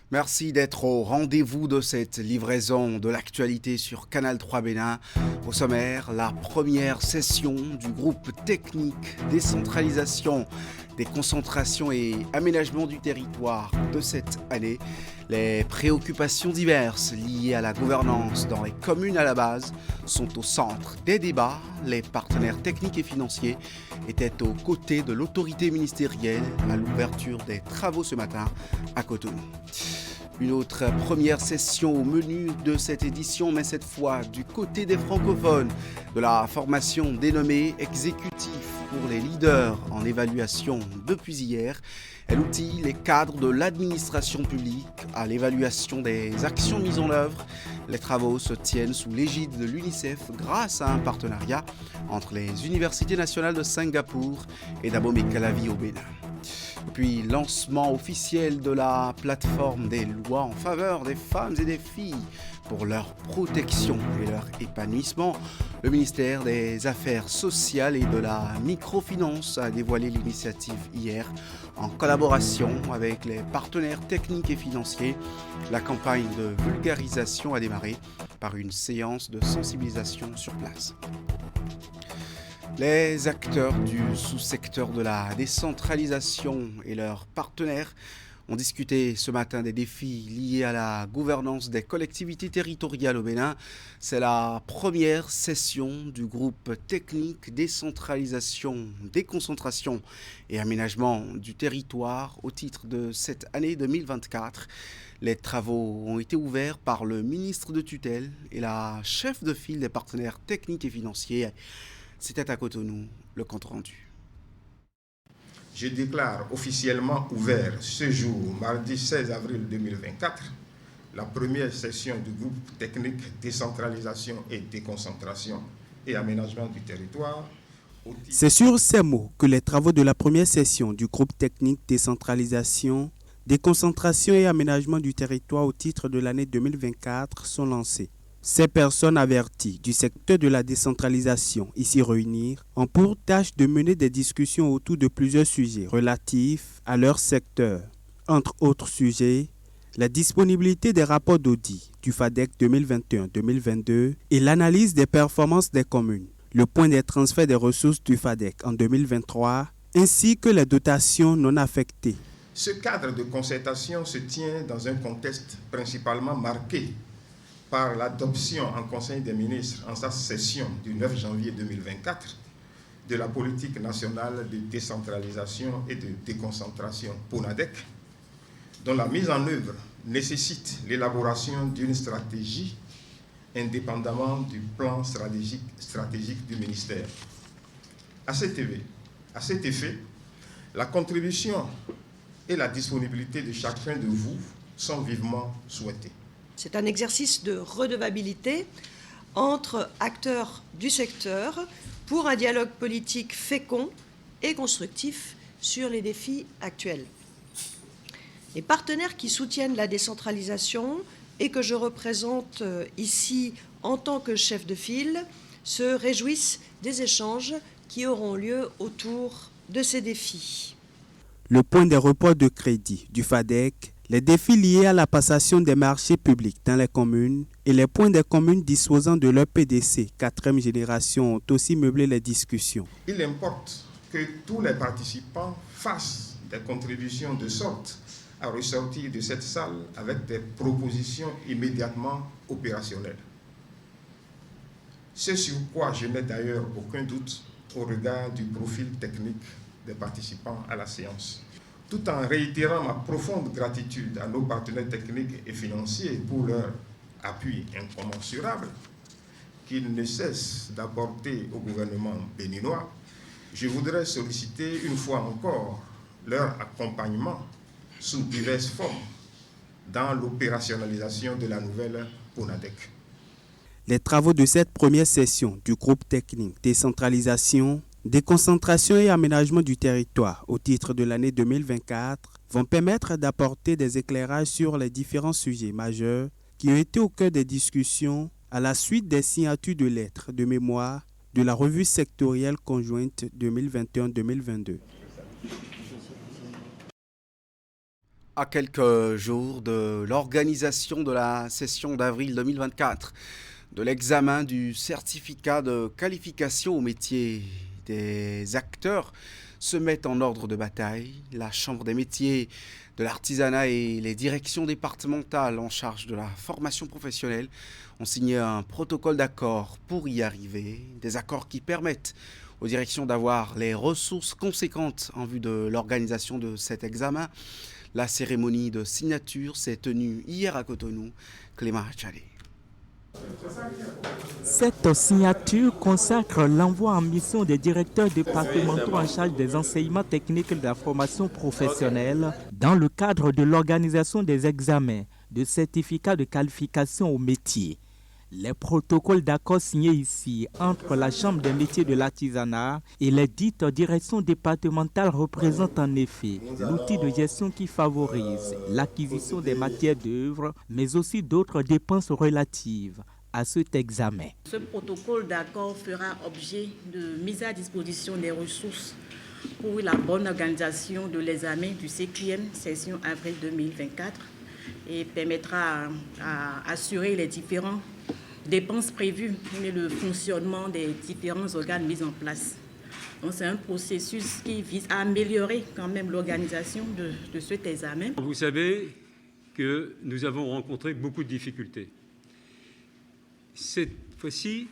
Merci d'être au rendez-vous de cette livraison de l'actualité sur Canal 3 Bénin. Au sommaire, la première session du groupe technique décentralisation, déconcentration et aménagement du territoire de cette année. Les préoccupations diverses liées à la gouvernance dans les communes à la base sont au centre des débats. Les partenaires techniques et financiers étaient aux côtés de l'autorité ministérielle à l'ouverture des travaux ce matin à Cotonou. Une autre première session au menu de cette édition, mais cette fois du côté des francophones, de la formation dénommée Exécutif pour les leaders en évaluation depuis hier. Elle outille les cadres de l'administration publique à l'évaluation des actions mises en œuvre. Les travaux se tiennent sous l'égide de l'UNICEF grâce à un partenariat entre les universités nationales de Singapour et d'Abomey-Calavi au Bénin. Puis lancement officiel de la plateforme des lois en faveur des femmes et des filles pour leur protection et leur épanouissement. Le ministère des Affaires sociales et de la microfinance a dévoilé l'initiative hier en collaboration avec les partenaires techniques et financiers. La campagne de vulgarisation a démarré par une séance de sensibilisation sur place. Les acteurs du sous-secteur de la décentralisation et leurs partenaires ont discuté ce matin des défis liés à la gouvernance des collectivités territoriales au Bénin. C'est la première session du groupe technique décentralisation, déconcentration et aménagement du territoire au titre de cette année 2024. Les travaux ont été ouverts par le ministre de tutelle et la chef de file des partenaires techniques et financiers. C'était à Cotonou, le compte rendu. Je déclare officiellement ouvert ce jour, mardi 16 avril 2024, la première session du groupe technique décentralisation et déconcentration et aménagement du territoire. C'est sur ces mots que les travaux de la première session du groupe technique décentralisation, déconcentration et aménagement du territoire au titre de l'année 2024 sont lancés. Ces personnes averties du secteur de la décentralisation ici réunies ont pour tâche de mener des discussions autour de plusieurs sujets relatifs à leur secteur. Entre autres sujets, la disponibilité des rapports d'audit du FADEC 2021-2022 et l'analyse des performances des communes, le point des transferts des ressources du FADEC en 2023, ainsi que les dotations non affectées. Ce cadre de concertation se tient dans un contexte principalement marqué par l'adoption en Conseil des ministres en sa session du 9 janvier 2024 de la politique nationale de décentralisation et de déconcentration PONADEC, dont la mise en œuvre nécessite l'élaboration d'une stratégie indépendamment du plan stratégique du ministère. À cet effet, la contribution et la disponibilité de chacun de vous sont vivement souhaitées. C'est un exercice de redevabilité entre acteurs du secteur pour un dialogue politique fécond et constructif sur les défis actuels. Les partenaires qui soutiennent la décentralisation et que je représente ici en tant que chef de file se réjouissent des échanges qui auront lieu autour de ces défis. Le point des reports de crédit du FADEC, les défis liés à la passation des marchés publics dans les communes et les points des communes disposant de leur PDC 4e génération ont aussi meublé les discussions. Il importe que tous les participants fassent des contributions de sorte à ressortir de cette salle avec des propositions immédiatement opérationnelles. Ce sur quoi je n'ai d'ailleurs aucun doute au regard du profil technique des participants à la séance. Tout en réitérant ma profonde gratitude à nos partenaires techniques et financiers pour leur appui incommensurable qu'ils ne cessent d'apporter au gouvernement béninois, je voudrais solliciter une fois encore leur accompagnement sous diverses formes dans l'opérationnalisation de la nouvelle PONADEC. Les travaux de cette première session du groupe technique décentralisation, déconcentration et aménagement du territoire au titre de l'année 2024 vont permettre d'apporter des éclairages sur les différents sujets majeurs qui ont été au cœur des discussions à la suite des signatures de lettres de mémoire de la revue sectorielle conjointe 2021-2022. À quelques jours de l'organisation de la session d'avril 2024, de l'examen du certificat de qualification au métier, des acteurs se mettent en ordre de bataille. La Chambre des métiers de l'artisanat et les directions départementales en charge de la formation professionnelle ont signé un protocole d'accord pour y arriver. Des accords qui permettent aux directions d'avoir les ressources conséquentes en vue de l'organisation de cet examen. La cérémonie de signature s'est tenue hier à Cotonou. Clément Hachalé. Cette signature consacre l'envoi en mission des directeurs départementaux en charge des enseignements techniques de la formation professionnelle dans le cadre de l'organisation des examens de certificats de qualification au métier. Les protocoles d'accord signés ici entre la Chambre des métiers de l'artisanat et les dites directions départementales représentent en effet l'outil de gestion qui favorise l'acquisition des matières d'œuvre, mais aussi d'autres dépenses relatives à cet examen. Ce protocole d'accord fera objet de mise à disposition des ressources pour la bonne organisation de l'examen du CQM session avril 2024 et permettra à assurer les différents dépenses prévues et le fonctionnement des différents organes mis en place. Donc c'est un processus qui vise à améliorer quand même l'organisation de cet examen. Vous savez que nous avons rencontré beaucoup de difficultés. Cette fois-ci,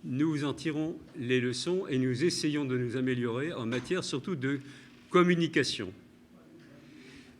nous en tirons les leçons et nous essayons de nous améliorer en matière surtout de communication.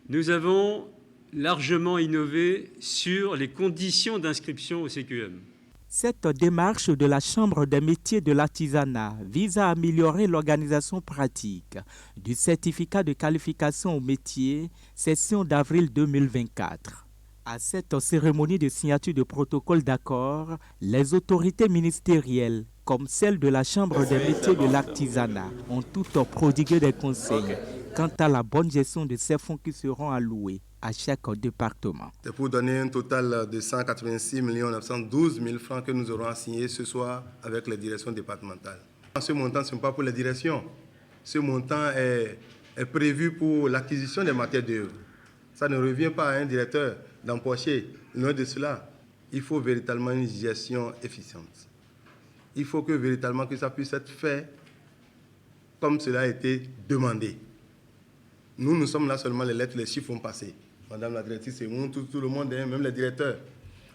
Nous avons largement innové sur les conditions d'inscription au CQM. Cette démarche de la Chambre des métiers de l'artisanat vise à améliorer l'organisation pratique du certificat de qualification au métier, session d'avril 2024. À cette cérémonie de signature de protocole d'accord, les autorités ministérielles, comme celle de la Chambre des métiers de l'artisanat, ont toutes prodigué des conseils quant à la bonne gestion de ces fonds qui seront alloués à chaque département. C'est pour donner un total de 186 912 000 francs que nous aurons assigné ce soir avec les directions départementales. Ce montant, ce n'est pas pour les directions. Ce montant est prévu pour l'acquisition des matières d'œuvre. Ça ne revient pas à un directeur d'empocher. Loin de cela, il faut véritablement une gestion efficiente. Il faut que véritablement que ça puisse être fait comme cela a été demandé. Nous sommes là seulement, les lettres, les chiffres vont passer. Madame la directrice, c'est tout le monde, même les directeurs.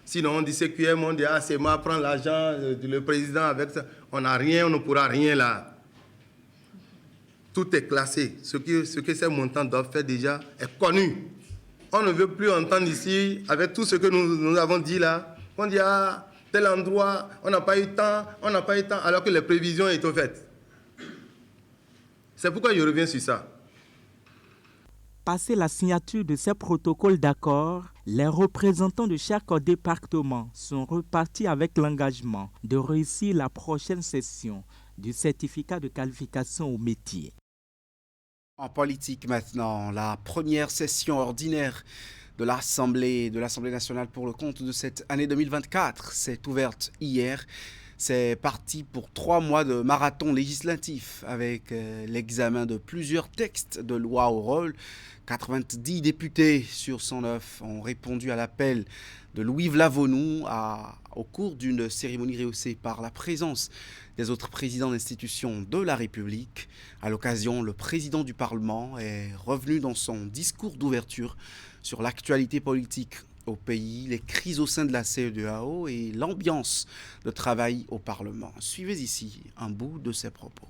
Sinon, on dit CQM, on dit CMA prend l'argent, le président avec ça. On n'a rien, on ne pourra rien là. Tout est classé. Ce que ces montants doivent faire déjà est connu. On ne veut plus entendre ici, avec tout ce que nous avons dit là, on dit tel endroit, on n'a pas eu temps, alors que les prévisions étaient faites. C'est pourquoi je reviens sur ça. Passé la signature de ces protocoles d'accord, les représentants de chaque département sont repartis avec l'engagement de réussir la prochaine session du certificat de qualification au métier. En politique maintenant, la première session ordinaire de l'Assemblée nationale pour le compte de cette année 2024 s'est ouverte hier. C'est parti pour 3 mois de marathon législatif avec l'examen de plusieurs textes de loi au rôle. 90 députés sur 109 ont répondu à l'appel de Louis Vlavonou au cours d'une cérémonie rehaussée par la présence des autres présidents d'institutions de la République. À l'occasion, le président du Parlement est revenu dans son discours d'ouverture sur l'actualité politique au pays, les crises au sein de la CEDEAO et l'ambiance de travail au Parlement. Suivez ici un bout de ses propos.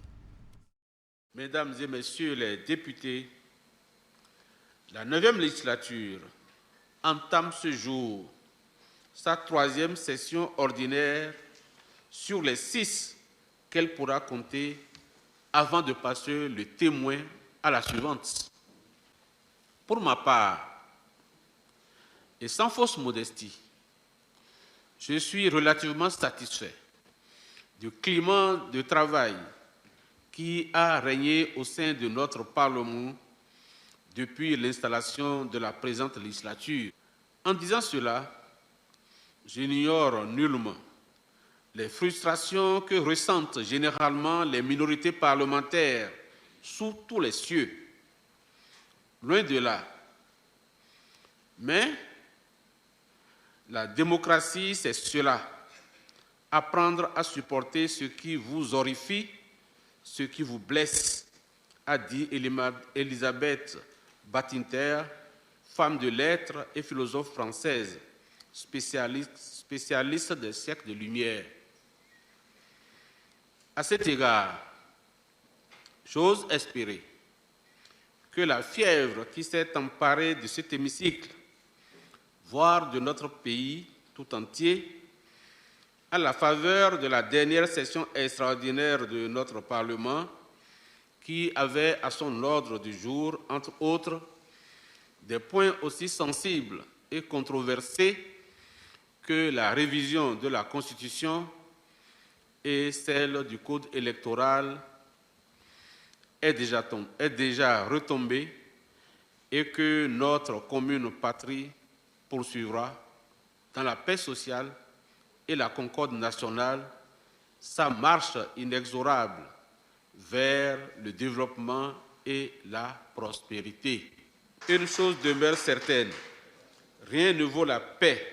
Mesdames et messieurs les députés, la 9e législature entame ce jour sa 3e session ordinaire sur les 6 qu'elle pourra compter avant de passer le témoin à la suivante. Pour ma part, et sans fausse modestie, je suis relativement satisfait du climat de travail qui a régné au sein de notre Parlement depuis l'installation de la présente législature. En disant cela, j'ignore nullement les frustrations que ressentent généralement les minorités parlementaires sous tous les cieux. Loin de là, Mais la démocratie, c'est cela. Apprendre à supporter ce qui vous horrifie, ce qui vous blesse, a dit Elisabeth Badinter, femme de lettres et philosophe française, spécialiste des siècles de lumière. À cet égard, j'ose espérer que la fièvre qui s'est emparée de cet hémicycle, voire de notre pays tout entier, à la faveur de la dernière session extraordinaire de notre Parlement, qui avait à son ordre du jour, entre autres, des points aussi sensibles et controversés que la révision de la Constitution et celle du Code électoral, est déjà retombée et que notre commune patrie poursuivra dans la paix sociale et la concorde nationale sa marche inexorable vers le développement et la prospérité. Une chose demeure certaine, rien ne vaut la paix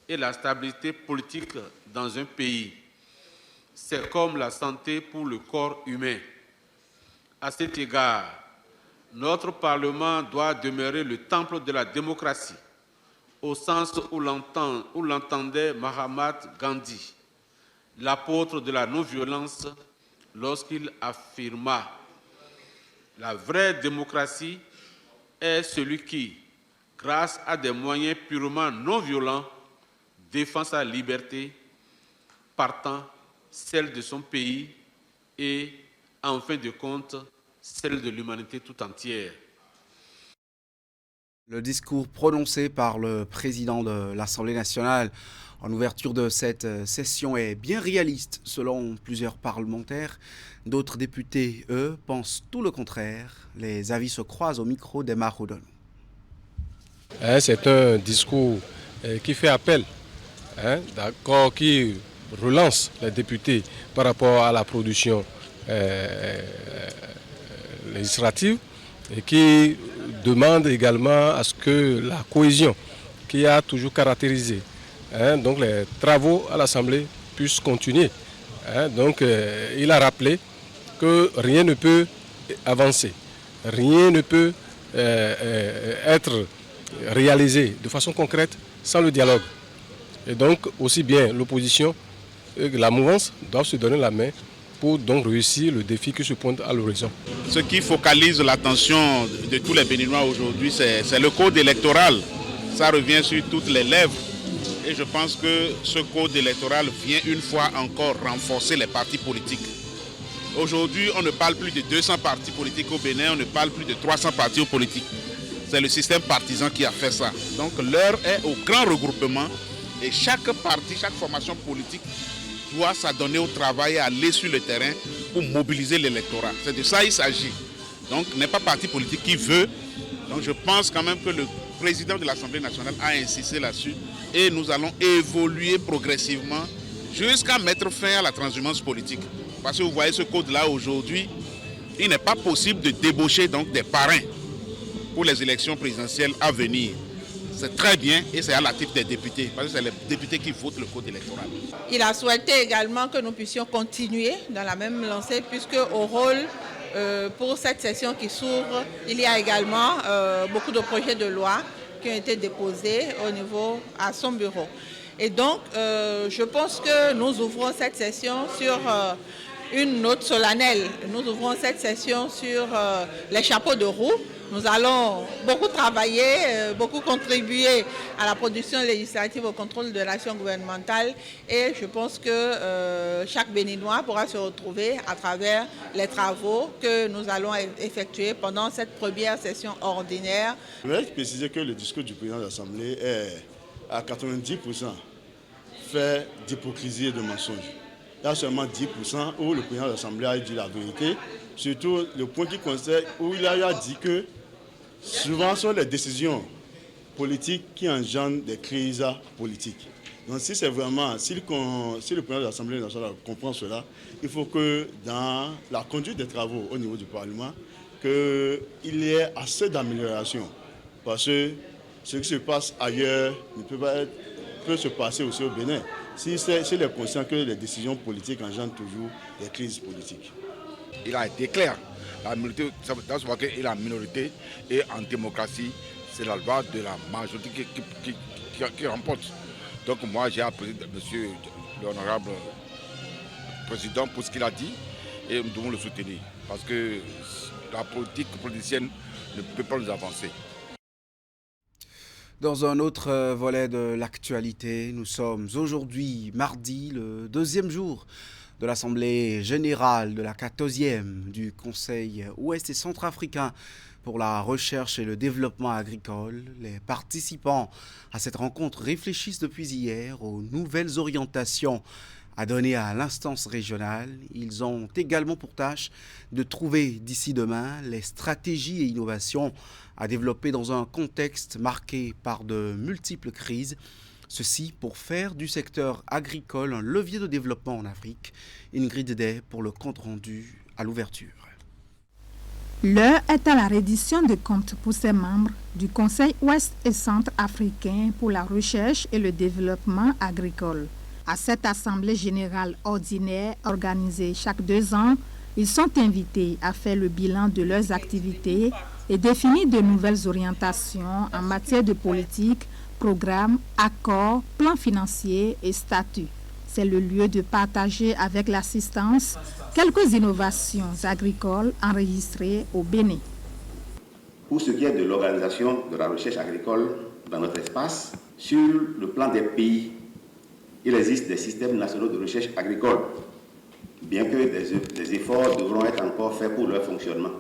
et la stabilité politique dans un pays. C'est comme la santé pour le corps humain. À cet égard, notre Parlement doit demeurer le temple de la démocratie, au sens où l'entendait Mahatma Gandhi, l'apôtre de la non-violence, lorsqu'il affirma « La vraie démocratie est celui qui, grâce à des moyens purement non-violents, défend sa liberté, partant celle de son pays et, en fin de compte, celle de l'humanité tout entière. » Le discours prononcé par le président de l'Assemblée nationale en ouverture de cette session est bien réaliste selon plusieurs parlementaires. D'autres députés, eux, pensent tout le contraire. Les avis se croisent au micro d'Emma Rodon. C'est un discours qui fait appel, d'accord, qui relance les députés par rapport à la production législative et qui demande également à ce que la cohésion qui a toujours caractérisé donc les travaux à l'Assemblée puissent continuer. Donc il a rappelé que rien ne peut avancer, rien ne peut être réalisé de façon concrète sans le dialogue. Et donc aussi bien l'opposition que la mouvance doivent se donner la main pour donc réussir le défi qui se pointe à l'horizon. Ce qui focalise l'attention de tous les Béninois aujourd'hui, c'est le code électoral. Ça revient sur toutes les lèvres. Et je pense que ce code électoral vient une fois encore renforcer les partis politiques. Aujourd'hui, on ne parle plus de 200 partis politiques au Bénin, on ne parle plus de 300 partis politiques. C'est le système partisan qui a fait ça. Donc l'heure est au grand regroupement et chaque parti, chaque formation politique doit s'adonner au travail et aller sur le terrain pour mobiliser l'électorat. C'est de ça qu'il s'agit. Donc, n'est pas parti politique qui veut. Donc, je pense quand même que le président de l'Assemblée nationale a insisté là-dessus et nous allons évoluer progressivement jusqu'à mettre fin à la transhumance politique. Parce que vous voyez ce code-là aujourd'hui, il n'est pas possible de débaucher donc des parrains pour les élections présidentielles à venir. C'est très bien et c'est à l'actif des députés, parce que c'est les députés qui votent le code électoral. Il a souhaité également que nous puissions continuer dans la même lancée, puisque au rôle, pour cette session qui s'ouvre, il y a également beaucoup de projets de loi qui ont été déposés à son bureau. Et donc, je pense que nous ouvrons cette session sur une note solennelle. Nous ouvrons cette session sur les chapeaux de roue. Nous allons beaucoup travailler, beaucoup contribuer à la production législative, au contrôle de l'action gouvernementale et je pense que chaque Béninois pourra se retrouver à travers les travaux que nous allons effectuer pendant cette première session ordinaire. Je voudrais préciser que le discours du président de l'Assemblée est à 90% fait d'hypocrisie et de mensonge. Il y a seulement 10% où le président de l'Assemblée a dit la vérité, surtout le point qui concerne où il a dit que souvent ce sont les décisions politiques qui engendrent des crises politiques. Donc si c'est vraiment, si le président de l'Assemblée nationale comprend cela, il faut que dans la conduite des travaux au niveau du Parlement, qu'il y ait assez d'amélioration. Parce que Ce qui se passe ailleurs ne peut se passer aussi au Bénin. S'il est conscient que les décisions politiques engendrent toujours des crises politiques. Il a été clair. La minorité, ça veut dire qu'il est en minorité et en démocratie, c'est la loi de la majorité qui remporte. Donc moi j'ai apprécié monsieur l'honorable président pour ce qu'il a dit et nous devons le soutenir parce que la politique politicienne ne peut pas nous avancer. Dans un autre volet de l'actualité, nous sommes aujourd'hui mardi, le deuxième jour de l'Assemblée générale de la 14e du Conseil ouest et centrafricain pour la recherche et le développement agricole. Les participants à cette rencontre réfléchissent depuis hier aux nouvelles orientations à donner à l'instance régionale. Ils ont également pour tâche de trouver d'ici demain les stratégies et innovations à développer dans un contexte marqué par de multiples crises. Ceci pour faire du secteur agricole un levier de développement en Afrique. Ingrid Day pour le compte-rendu à l'ouverture. L'heure est à la reddition de comptes pour ses membres du Conseil ouest et centrafricain pour la recherche et le développement agricole. À cette assemblée générale ordinaire organisée chaque 2 ans, ils sont invités à faire le bilan de leurs activités et définir de nouvelles orientations en matière de politique, programmes, accords, plans financiers et statuts. C'est le lieu de partager avec l'assistance quelques innovations agricoles enregistrées au Bénin. Pour ce qui est de l'organisation de la recherche agricole dans notre espace, sur le plan des pays, il existe des systèmes nationaux de recherche agricole, bien que des efforts devront être encore faits pour leur fonctionnement.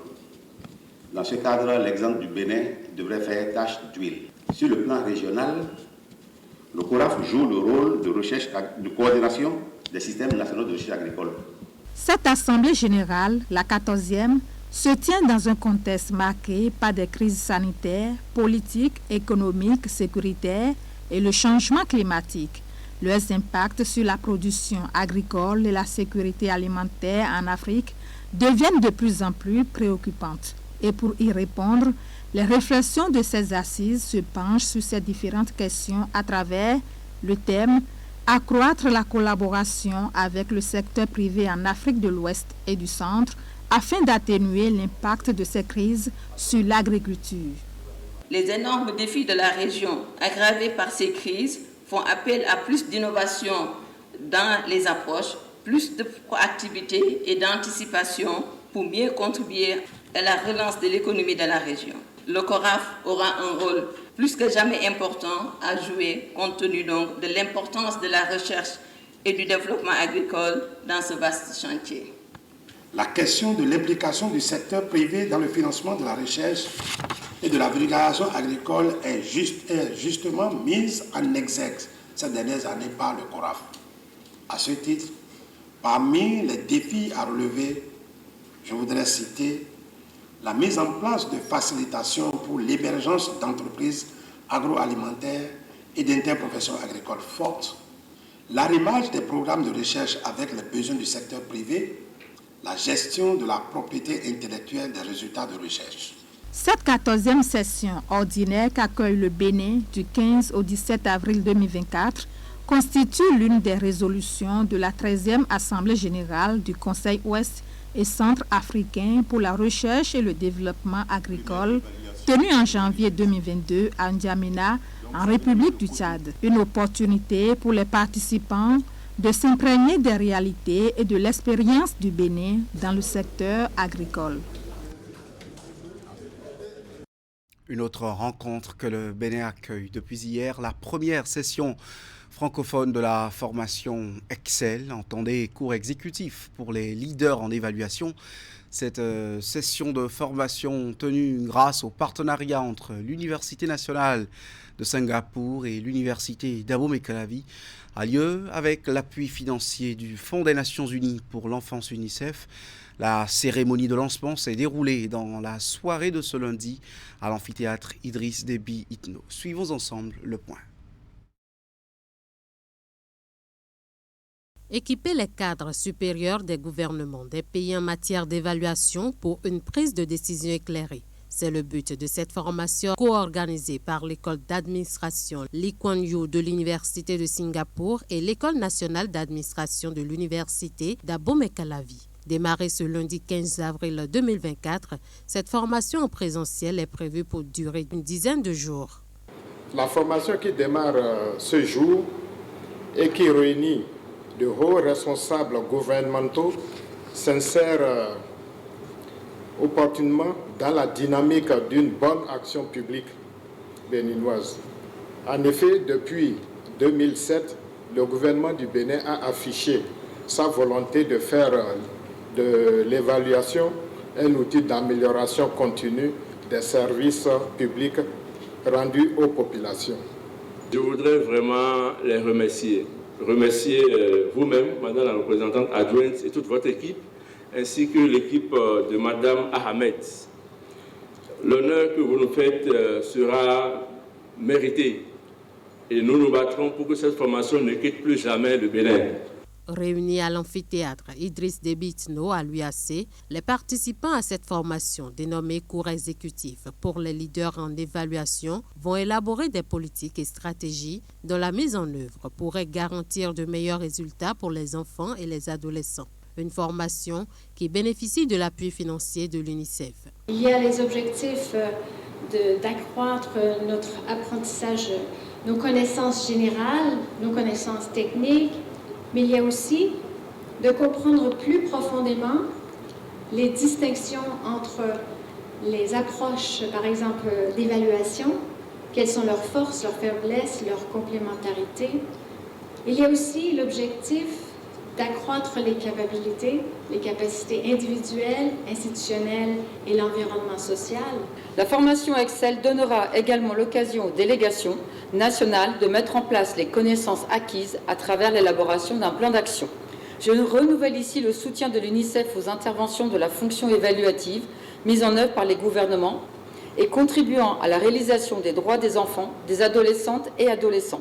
Dans ce cadre, l'exemple du Bénin devrait faire tache d'huile. Sur le plan régional, le CORAF joue le rôle de coordination des systèmes nationaux de recherche agricole. Cette assemblée générale, la 14e, se tient dans un contexte marqué par des crises sanitaires, politiques, économiques, sécuritaires et le changement climatique. Leurs impacts sur la production agricole et la sécurité alimentaire en Afrique deviennent de plus en plus préoccupantes. Et pour y répondre, les réflexions de ces assises se penchent sur ces différentes questions à travers le thème « Accroître la collaboration avec le secteur privé en Afrique de l'Ouest et du Centre afin d'atténuer l'impact de ces crises sur l'agriculture ». Les énormes défis de la région, aggravés par ces crises, font appel à plus d'innovation dans les approches, plus de proactivité et d'anticipation pour mieux contribuer à la relance de l'économie de la région. Le CORAF aura un rôle plus que jamais important à jouer compte tenu donc de l'importance de la recherche et du développement agricole dans ce vaste chantier. La question de l'implication du secteur privé dans le financement de la recherche et de la vulgarisation agricole est justement mise en exergue ces dernières années par le CORAF. À ce titre, parmi les défis à relever, je voudrais citer la mise en place de facilitations pour l'émergence d'entreprises agroalimentaires et d'interprofessions agricoles fortes, l'arrimage des programmes de recherche avec les besoins du secteur privé, la gestion de la propriété intellectuelle des résultats de recherche. Cette 14e session ordinaire qu'accueille le Bénin du 15 au 17 avril 2024 constitue l'une des résolutions de la 13e Assemblée générale du Conseil ouest et centrafricain pour la recherche et le développement agricole, tenue en janvier 2022 à N'Djamena, en République du Tchad. Une opportunité pour les participants de s'imprégner des réalités et de l'expérience du Bénin dans le secteur agricole. Une autre rencontre que le Bénin accueille depuis hier, la première session francophone de la formation Excel, entendez cours exécutifs pour les leaders en évaluation. Cette session de formation tenue grâce au partenariat entre l'Université nationale de Singapour et l'Université d'Abomey-Calavi a lieu avec l'appui financier du Fonds des Nations Unies pour l'enfance UNICEF. La cérémonie de lancement s'est déroulée dans la soirée de ce lundi à l'amphithéâtre Idriss Déby Itno. Suivons ensemble le point. Équiper les cadres supérieurs des gouvernements des pays en matière d'évaluation pour une prise de décision éclairée. C'est le but de cette formation co-organisée par l'école d'administration Lee Kuan Yew de l'Université de Singapour et l'école nationale d'administration de l'Université d'Abomey-Calavi. Démarrée ce lundi 15 avril 2024, cette formation en présentiel est prévue pour durer une dizaine de jours. La formation qui démarre ce jour et qui réunit de hauts responsables gouvernementaux s'insère opportunément dans la dynamique d'une bonne action publique béninoise. En effet, depuis 2007, le gouvernement du Bénin a affiché sa volonté de faire de l'évaluation un outil d'amélioration continue des services publics rendus aux populations. Je voudrais vraiment les remercier. Remercier vous-même, Madame la représentante adjointe et toute votre équipe, ainsi que l'équipe de Madame Ahmed. L'honneur que vous nous faites sera mérité et nous nous battrons pour que cette formation ne quitte plus jamais le Bénin. Réunis à l'amphithéâtre Idriss Déby Itno à l'UAC, les participants à cette formation, dénommée cours exécutif pour les leaders en évaluation, vont élaborer des politiques et stratégies dont la mise en œuvre pourrait garantir de meilleurs résultats pour les enfants et les adolescents. Une formation qui bénéficie de l'appui financier de l'UNICEF. Il y a les objectifs d'accroître notre apprentissage, nos connaissances générales, nos connaissances techniques, mais il y a aussi de comprendre plus profondément les distinctions entre les approches, par exemple, d'évaluation, quelles sont leurs forces, leurs faiblesses, leurs complémentarités. Il y a aussi l'objectif d'accroître les capacités individuelles, institutionnelles et l'environnement social. La formation Excel donnera également l'occasion aux délégations nationales de mettre en place les connaissances acquises à travers l'élaboration d'un plan d'action. Je renouvelle ici le soutien de l'UNICEF aux interventions de la fonction évaluative mise en œuvre par les gouvernements et contribuant à la réalisation des droits des enfants, des adolescentes et adolescents.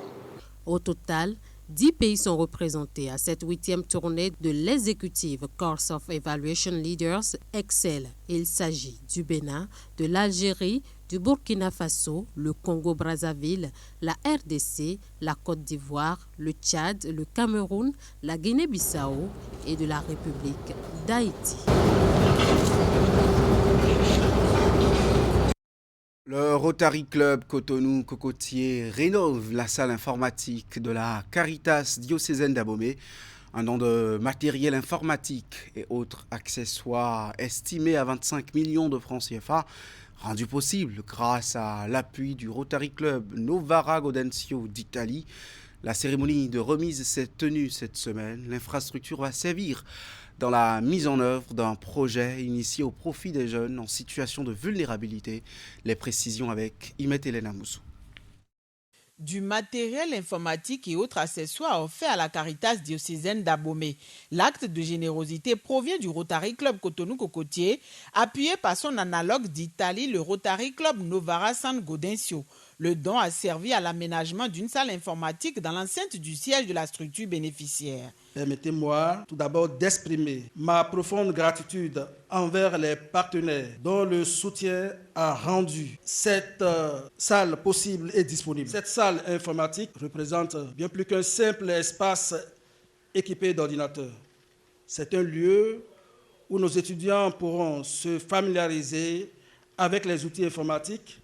Au total, 10 pays sont représentés à cette 8e tournée de l'Executive Course of Evaluation Leaders Excel. Il s'agit du Bénin, de l'Algérie, du Burkina Faso, le Congo-Brazzaville, la RDC, la Côte d'Ivoire, le Tchad, le Cameroun, la Guinée-Bissau et de la République d'Haïti. Le Rotary Club Cotonou-Cocotier rénove la salle informatique de la Caritas diocésaine d'Abomey. Un don de matériel informatique et autres accessoires estimés à 25 millions de francs CFA, rendu possible grâce à l'appui du Rotary Club Novara Gaudencio d'Italie. La cérémonie de remise s'est tenue cette semaine. L'infrastructure va servir dans la mise en œuvre d'un projet initié au profit des jeunes en situation de vulnérabilité. Les précisions avec Imet Elena Moussou. Du matériel informatique et autres accessoires offerts à la Caritas diocésaine d'Abomey. L'acte de générosité provient du Rotary Club Cotonou-Cocotier, appuyé par son analogue d'Italie, le Rotary Club Novara San Gaudencio. Le don a servi à l'aménagement d'une salle informatique dans l'enceinte du siège de la structure bénéficiaire. Permettez-moi tout d'abord d'exprimer ma profonde gratitude envers les partenaires dont le soutien a rendu cette salle possible et disponible. Cette salle informatique représente bien plus qu'un simple espace équipé d'ordinateurs. C'est un lieu où nos étudiants pourront se familiariser avec les outils informatiques,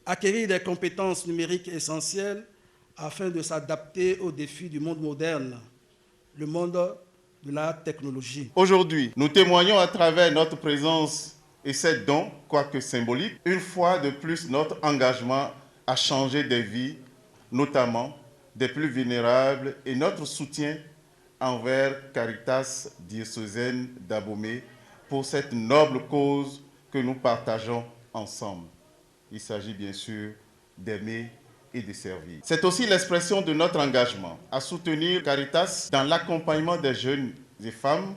acquérir des compétences numériques essentielles afin de s'adapter aux défis du monde moderne, le monde de la technologie. Aujourd'hui, nous témoignons à travers notre présence et ces dons, quoique symboliques, une fois de plus notre engagement à changer des vies, notamment des plus vulnérables, et notre soutien envers Caritas diocésaine d'Abomey pour cette noble cause que nous partageons ensemble. Il s'agit bien sûr d'aimer et de servir. C'est aussi l'expression de notre engagement à soutenir Caritas dans l'accompagnement des jeunes et femmes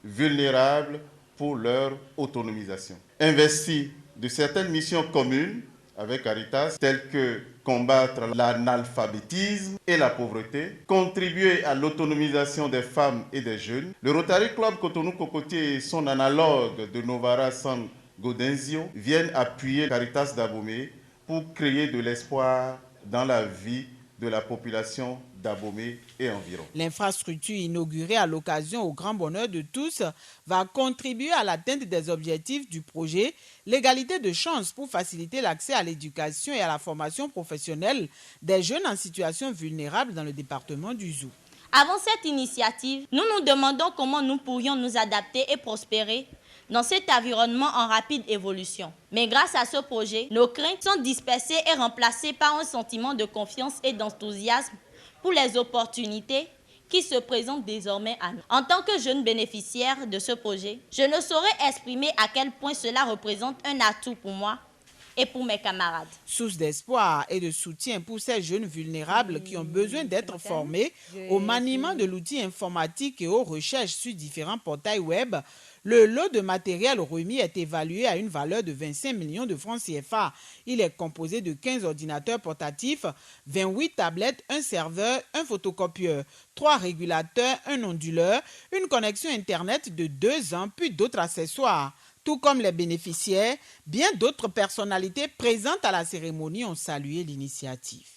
vulnérables pour leur autonomisation. Investi de certaines missions communes avec Caritas, telles que combattre l'analphabétisme et la pauvreté, contribuer à l'autonomisation des femmes et des jeunes, le Rotary Club Cotonou-Cocotier et son analogue de Novara San Gaudenzio viennent appuyer Caritas d'Abomey pour créer de l'espoir dans la vie de la population d'Abomey et environ. L'infrastructure inaugurée à l'occasion au grand bonheur de tous va contribuer à l'atteinte des objectifs du projet, l'égalité de chance pour faciliter l'accès à l'éducation et à la formation professionnelle des jeunes en situation vulnérable dans le département du Zou. Avant cette initiative, nous nous demandons comment nous pourrions nous adapter et prospérer dans cet environnement en rapide évolution. Mais grâce à ce projet, nos craintes sont dispersées et remplacées par un sentiment de confiance et d'enthousiasme pour les opportunités qui se présentent désormais à nous. En tant que jeune bénéficiaire de ce projet, je ne saurais exprimer à quel point cela représente un atout pour moi et pour mes camarades. Source d'espoir et de soutien pour ces jeunes vulnérables qui ont besoin d'être formés au maniement de l'outil informatique et aux recherches sur différents portails web. Le lot de matériel remis est évalué à une valeur de 25 millions de francs CFA. Il est composé de 15 ordinateurs portatifs, 28 tablettes, un serveur, un photocopieur, 3 régulateurs, un onduleur, une connexion Internet de 2 ans, puis d'autres accessoires. Tout comme les bénéficiaires, bien d'autres personnalités présentes à la cérémonie ont salué l'initiative.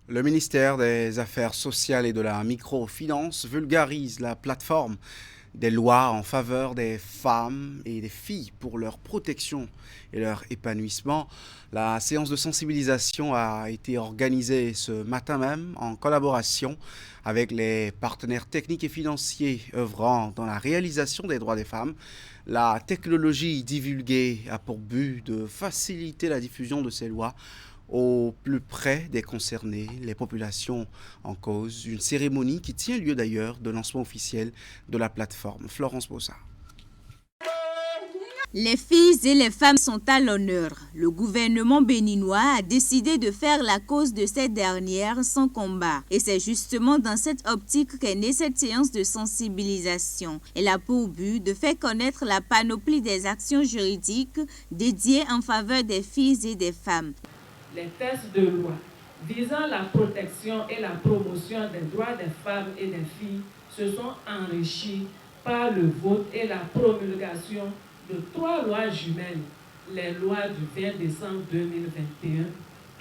Le ministère des Affaires sociales et de la microfinance vulgarise la plateforme des lois en faveur des femmes et des filles pour leur protection et leur épanouissement. La séance de sensibilisation a été organisée ce matin même en collaboration avec les partenaires techniques et financiers œuvrant dans la réalisation des droits des femmes. La technologie divulguée a pour but de faciliter la diffusion de ces lois au plus près des concernés, les populations en cause. Une cérémonie qui tient lieu d'ailleurs de lancement officiel de la plateforme. Florence Bossa. Les filles et les femmes sont à l'honneur. Le gouvernement béninois a décidé de faire la cause de ces dernières son combat. Et c'est justement dans cette optique qu'est née cette séance de sensibilisation. Elle a pour but de faire connaître la panoplie des actions juridiques dédiées en faveur des filles et des femmes. Les textes de loi visant la protection et la promotion des droits des femmes et des filles se sont enrichis par le vote et la promulgation de 3 lois jumelles, les lois du 20 décembre 2021,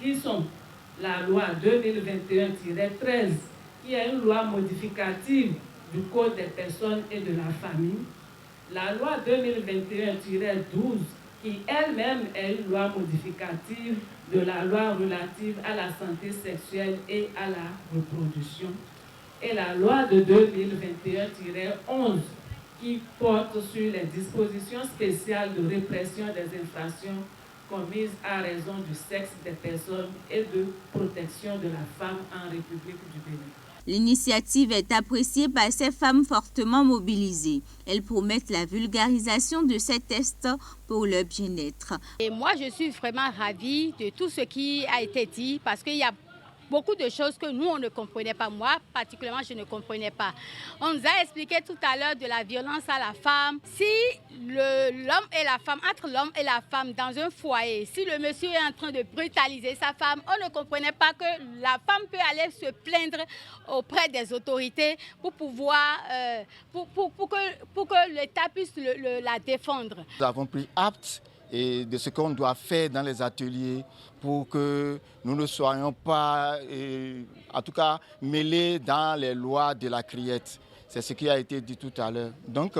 qui sont la loi 2021-13, qui est une loi modificative du Code des personnes et de la famille, la loi 2021-12, qui elle-même est une loi modificative de la loi relative à la santé sexuelle et à la reproduction, et la loi de 2021-11, qui porte sur les dispositions spéciales de répression des infractions commises à raison du sexe des personnes et de protection de la femme en République du Bénin. L'initiative est appréciée par ces femmes fortement mobilisées. Elles promettent la vulgarisation de ces tests pour leur bien-être. Et moi, je suis vraiment ravie de tout ce qui a été dit parce qu'il y a beaucoup de choses que nous, on ne comprenait pas. Moi, particulièrement, je ne comprenais pas. On nous a expliqué tout à l'heure de la violence à la femme. Si l'homme et la femme, entre l'homme et la femme dans un foyer, si le monsieur est en train de brutaliser sa femme, on ne comprenait pas que la femme peut aller se plaindre auprès des autorités pour pouvoir, pour que l'État puisse la défendre. Nous avons pris acte et de ce qu'on doit faire dans les ateliers pour que nous ne soyons pas, en tout cas, mêlés dans les lois de la criette. C'est ce qui a été dit tout à l'heure. Donc,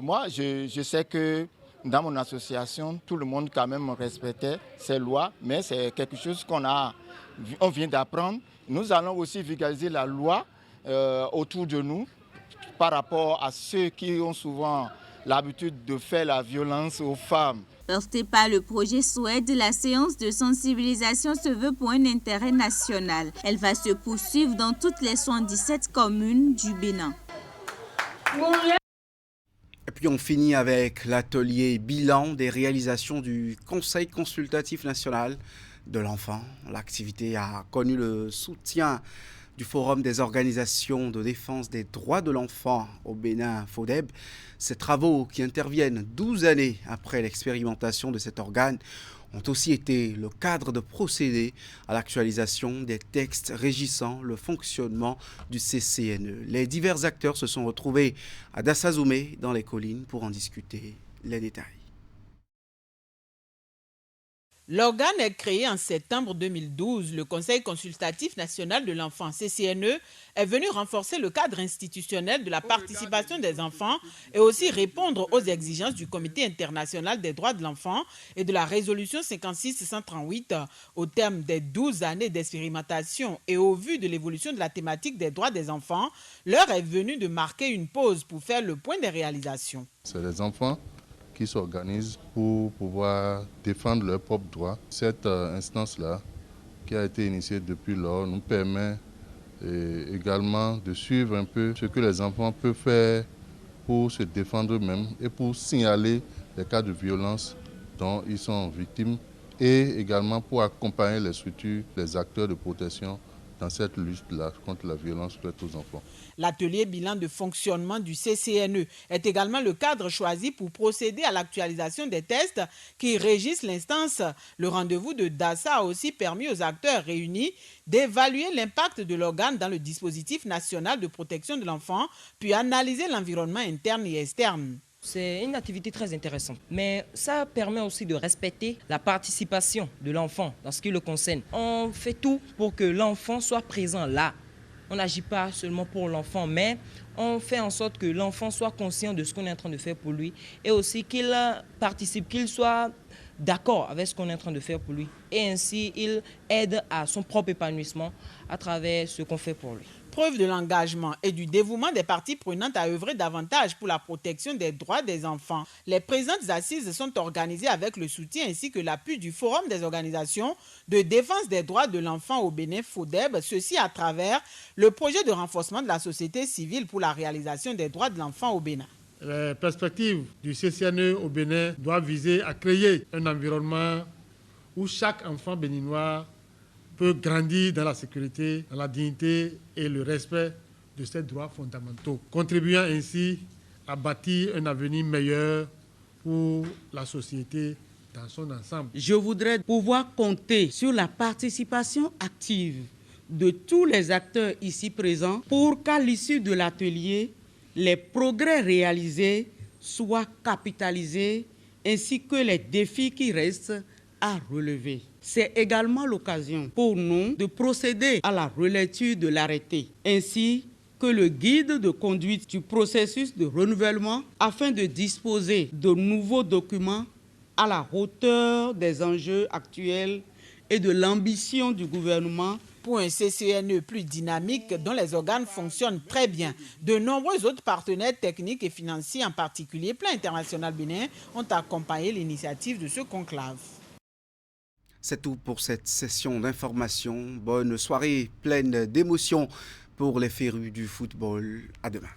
moi, je sais que dans mon association, tout le monde quand même respectait ces lois, mais c'est quelque chose on vient d'apprendre. Nous allons aussi vulgariser la loi autour de nous par rapport à ceux qui ont souvent l'habitude de faire la violence aux femmes. Portée par le projet SOED, la séance de sensibilisation se veut pour un intérêt national. Elle va se poursuivre dans toutes les 77 communes du Bénin. Et puis on finit avec l'atelier bilan des réalisations du Conseil consultatif national de l'enfant. L'activité a connu le soutien du Forum des organisations de défense des droits de l'enfant au Bénin, FODEB. Ces travaux, qui interviennent 12 années après l'expérimentation de cet organe, ont aussi été le cadre de procéder à l'actualisation des textes régissant le fonctionnement du CCNE. Les divers acteurs se sont retrouvés à Dassazoumé, dans les collines, pour en discuter. les détails. L'organe est créé en septembre 2012. Le Conseil consultatif national de l'enfant, CCNE, est venu renforcer le cadre institutionnel de la participation des enfants et aussi répondre aux exigences du Comité international des droits de l'enfant et de la résolution 56-138 au terme des 12 années d'expérimentation et au vu de l'évolution de la thématique des droits des enfants. L'heure est venue de marquer une pause pour faire le point des réalisations. C'est les enfants qui s'organisent pour pouvoir défendre leurs propres droits. Cette instance-là, qui a été initiée depuis lors, nous permet également de suivre un peu ce que les enfants peuvent faire pour se défendre eux-mêmes et pour signaler les cas de violence dont ils sont victimes et également pour accompagner les structures, les acteurs de protection dans cette lutte-là contre la violence faite aux enfants. L'atelier bilan de fonctionnement du CCNE est également le cadre choisi pour procéder à l'actualisation des tests qui régissent l'instance. Le rendez-vous de DASA a aussi permis aux acteurs réunis d'évaluer l'impact de l'organe dans le dispositif national de protection de l'enfant, puis analyser l'environnement interne et externe. C'est une activité très intéressante, mais ça permet aussi de respecter la participation de l'enfant dans ce qui le concerne. On fait tout pour que l'enfant soit présent là. On n'agit pas seulement pour l'enfant, mais on fait en sorte que l'enfant soit conscient de ce qu'on est en train de faire pour lui et aussi qu'il participe, qu'il soit d'accord avec ce qu'on est en train de faire pour lui. Et ainsi, il aide à son propre épanouissement à travers ce qu'on fait pour lui. Preuve de l'engagement et du dévouement des parties prenantes à œuvrer davantage pour la protection des droits des enfants. Les présentes assises sont organisées avec le soutien ainsi que l'appui du Forum des organisations de défense des droits de l'enfant au Bénin, FODEB, ceci à travers le projet de renforcement de la société civile pour la réalisation des droits de l'enfant au Bénin. Les perspectives du CCNE au Bénin doivent viser à créer un environnement où chaque enfant béninois peut grandir dans la sécurité, dans la dignité et le respect de ses droits fondamentaux, contribuant ainsi à bâtir un avenir meilleur pour la société dans son ensemble. Je voudrais pouvoir compter sur la participation active de tous les acteurs ici présents pour qu'à l'issue de l'atelier, les progrès réalisés soient capitalisés ainsi que les défis qui restent à relever. C'est également l'occasion pour nous de procéder à la relecture de l'arrêté, ainsi que le guide de conduite du processus de renouvellement afin de disposer de nouveaux documents à la hauteur des enjeux actuels et de l'ambition du gouvernement. Pour un CCNE plus dynamique dont les organes fonctionnent très bien, de nombreux autres partenaires techniques et financiers, en particulier Plan International Bénin, ont accompagné l'initiative de ce conclave. C'est tout pour cette session d'information. Bonne soirée pleine d'émotions pour les férus du football. À demain.